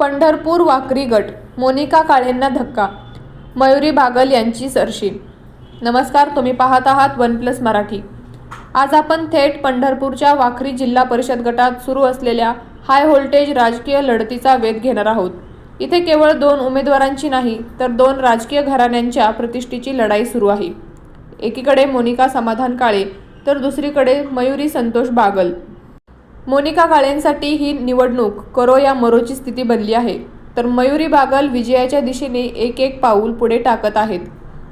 पंढरपूर वाकरी गट, मोनिका काळेंना धक्का, मयुरी बागल यांची सरशी। नमस्कार, तुम्ही पाहत आहात वन प्लस मराठी। आज आपण थेट पंढरपूरच्या वाकरी जिल्हा परिषद गटात सुरू असलेल्या हाय व्होल्टेज राजकीय लढतीचा वेध घेणार आहोत। इथे केवळ 2 उमेदवारांची नाही तर 2 राजकीय घराण्यांच्या प्रतिष्ठेची लढाई सुरू आहे। एकीकडे मोनिका समाधान काळे तर दुसरीकडे मयुरी संतोष बागल। मोनिका काळेंसाठी ही निवडणूक करो या मरोची स्थिती बनली आहे, तर मयुरी बागल विजयाच्या दिशेने एक पाऊल पुढे टाकत आहेत।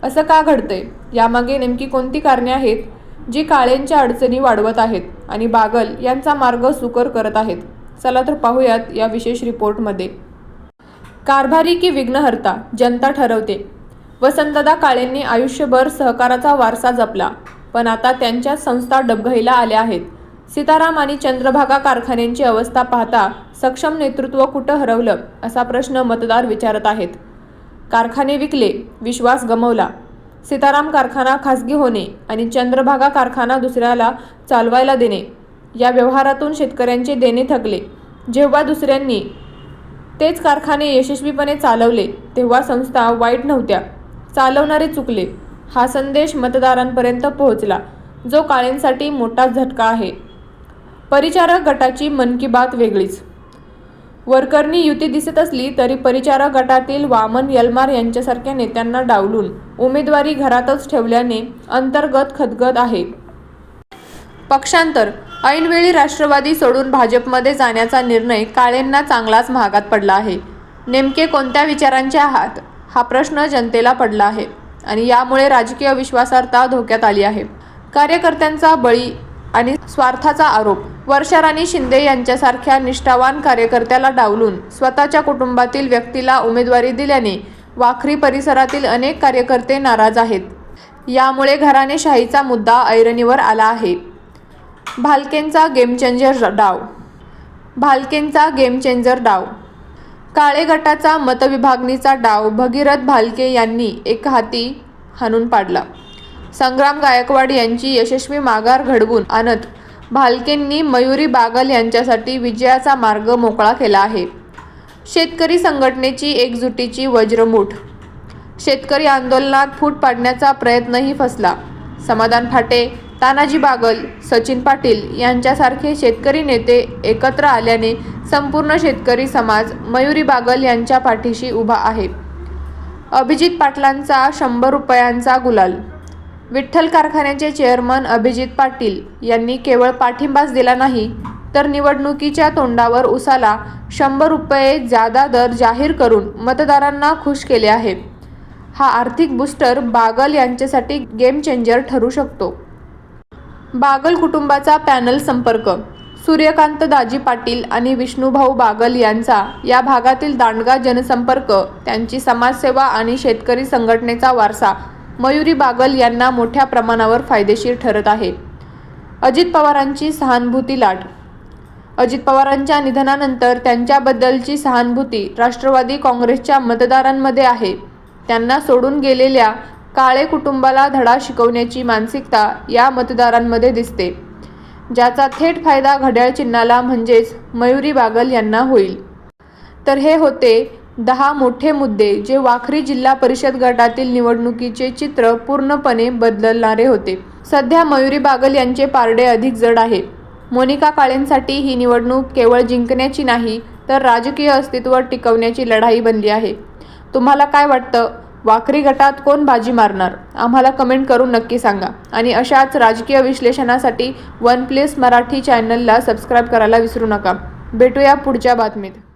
असं का घडतंय? यामागे नेमकी कोणती कारणे आहेत जी काळेंच्या अडचणी वाढवत आहेत आणि बागल यांचा मार्ग सुकर करत आहेत? चला तर पाहूयात या विशेष रिपोर्टमध्ये। कारभारी की विघ्नहर्ता, जनता ठरवते। वसंतदादा काळेंनी आयुष्यभर सहकाराचा वारसा जपला, पण आता त्यांच्या संस्था डबघाईला आल्या आहेत। सीताराम आणि चंद्रभागा कारखान्यांची अवस्था पाहता सक्षम नेतृत्व कुठं हरवलं असा प्रश्न मतदार विचारत आहेत। कारखाने विकले, विश्वास गमावला। सीताराम कारखाना खासगी होणे आणि चंद्रभागा कारखाना दुसऱ्याला चालवायला देणे, या व्यवहारातून शेतकऱ्यांचे देणे थकले। जेव्हा दुसऱ्यांनी तेच कारखाने यशस्वीपणे चालवले तेव्हा संस्था वाईट नव्हत्या, चालवणारे चुकले। हा संदेश मतदारांपर्यंत पोहोचला, जो काळेंसाठी मोठा झटका आहे। परिचारक गटाची मन की बात वेगळीच। वरकरणी युती दिसत असली तरी परिचारक गटातील वामन यलमार यांच्यासारख्या नेत्यांना डावलून उमेदवारी घरातच ठेवल्याने अंतर्गत खदगद आहे। पक्षांतर, ऐनवेळी राष्ट्रवादी सोडून भाजपमध्ये जाण्याचा निर्णय काळेंना चांगलाच महागात पडला आहे। नेमके कोणत्या विचारांचे आहात हा प्रश्न जनतेला पडला आहे आणि यामुळे राजकीय विश्वासार्हता धोक्यात आली आहे। कार्यकर्त्यांचा बळी आणि स्वार्थाचा आरोप। वर्षा राणी शिंदे यांच्यासारख्या निष्ठावान कार्यकर्त्याला डावलून स्वतःच्या कुटुंबातील व्यक्तीला उमेदवारी दिल्याने वाखरी परिसरातील अनेक कार्यकर्ते नाराज आहेत। यामुळे घराणेशाहीचा मुद्दा ऐरणीवर आला आहे। भालकेंचा गेम चेंजर डाव। काळे गटाचा मतविभागणीचा डाव भगीरथ भालके यांनी एकहाती हाणून पाडला। संग्राम गायकवाड यांची यशस्वी माघार घडवून आणत भालकेंनी मयुरी बागल यांच्यासाठी विजयाचा मार्ग मोकळा केला आहे। शेतकरी संघटनेची एकजुटीची वज्रमूठ। शेतकरी आंदोलनात फूट पाडण्याचा प्रयत्नही फसला। समाधान फाटे, तानाजी बागल, सचिन पाटील यांच्यासारखे शेतकरी नेते एकत्र आल्याने संपूर्ण शेतकरी समाज मयुरी बागल यांच्या पाठीशी उभा आहे। अभिजित पाटलांचा 100 रुपयांचा गुलाल। विठ्ठल कारखान्याचे चेअरमन अभिजित पाटील यांनी केवळ पाठिंबाच दिला नाही तर निवडणुकीच्या तोंडावर उसाला 100 रुपये जादा दर जाहीर करून मतदारांना खुश केले आहे। हा आर्थिक बूस्टर बागल यांच्यासाठी गेम चेंजर ठरू शकतो। बागल कुटुंबाचा पॅनल संपर्क। सूर्यकांत दाजी पाटील आणि विष्णुभाऊ बागल यांचा या भागातील दांडगा जनसंपर्क, त्यांची समाजसेवा आणि शेतकरी संघटनेचा वारसा मयुरी बागल यांना मोठ्या प्रमाणावर फायदेशीर ठरत आहे। अजित पवारांची सहानुभूती लाट। अजित पवारांच्या निधनानंतर त्यांच्याबद्दलची सहानुभूती राष्ट्रवादी काँग्रेसच्या मतदारांमध्ये आहे। त्यांना सोडून गेलेल्या काळे कुटुंबाला धडा शिकवण्याची मानसिकता या मतदारांमध्ये दिसते, ज्याचा थेट फायदा घड्याळ चिन्हाला म्हणजेच मयुरी बागल यांना होईल। तर हे होते 10 मोठे मुद्दे जे वाखरी जिल्हा परिषद गटातील निवडणुकीचे चित्र पूर्णपणे बदलणारे होते। सध्या मयुरी बागल यांचे पारडे अधिक जड आहे। मोनिका काळेंसाठी ही निवडणूक केवळ जिंकण्याची नाही तर राजकीय अस्तित्व टिकवण्याची लढाई बनली आहे। तुम्हाला काय वाटतं? वाखरी गटात कोण बाजी मारणार? आम्हाला कमेंट करून नक्की सांगा आणि अशाच राजकीय विश्लेषणासाठी वन प्लस मराठी चॅनलला सबस्क्राईब करायला विसरू नका। भेटूया पुढच्या बातमीत।